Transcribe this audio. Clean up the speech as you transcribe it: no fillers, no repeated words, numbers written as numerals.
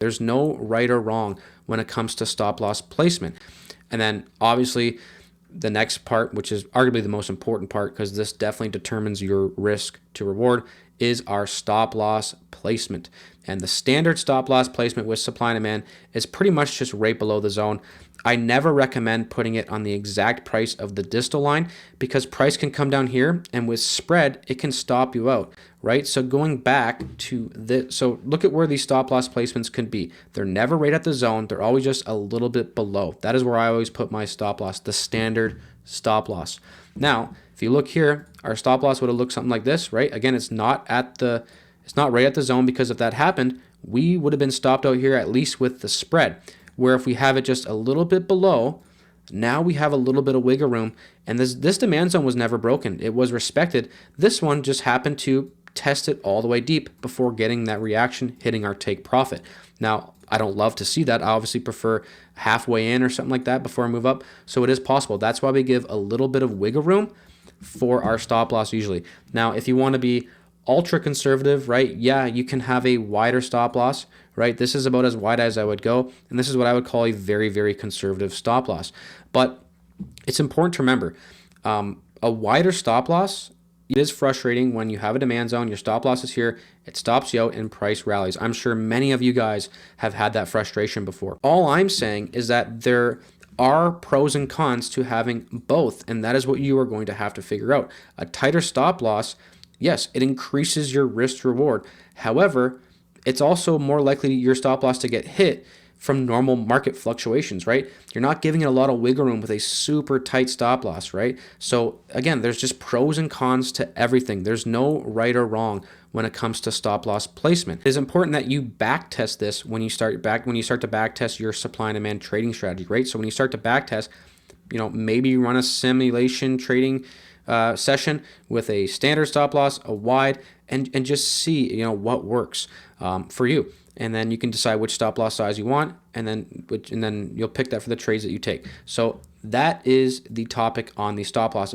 There's no right or wrong when it comes to stop loss placement. And then obviously the next part, which is arguably the most important part, because this definitely determines your risk to reward, is our stop loss placement. And the standard stop loss placement with supply and demand is pretty much just right below the zone. I never recommend putting it on the exact price of the distal line, because price can come down here, and with spread, it can stop you out, right? So going back to this, so look at where these stop loss placements can be. They're never right at the zone. They're always just a little bit below. That is where I always put my stop loss, the standard stop loss. Now, if you look here, our stop loss would have looked something like this, right? Again, it's not right at the zone, because if that happened, we would have been stopped out here, at least with the spread. Where if we have it just a little bit below, now we have a little bit of wiggle room, and this demand zone was never broken. It was respected. This one just happened to test it all the way deep before getting that reaction, hitting our take profit. Now, I don't love to see that. I obviously prefer halfway in or something like that before I move up. So it is possible. That's why we give a little bit of wiggle room for our stop loss usually. Now, if you want to be ultra conservative, right? Yeah, you can have a wider stop loss, right? This is about as wide as I would go. And this is what I would call a very, very conservative stop loss. But it's important to remember, a wider stop loss, it is frustrating when you have a demand zone, your stop loss is here, it stops you out and price rallies. I'm sure many of you guys have had that frustration before. All I'm saying is that there are pros and cons to having both, and that is what you are going to have to figure out. A tighter stop loss, yes, it increases your risk reward. However, it's also more likely your stop loss to get hit from normal market fluctuations, right? You're not giving it a lot of wiggle room with a super tight stop loss, right? So again, there's just pros and cons to everything. There's no right or wrong when it comes to stop loss placement. It is important that you back test this when you start to back test your supply and demand trading strategy, right? So when you start to back test, maybe you run a simulation trading session with a standard stop loss, a wide, and just see what works for you. And then you can decide which stop loss size you want, and then you'll pick that for the trades that you take. So that is the topic on the stop loss.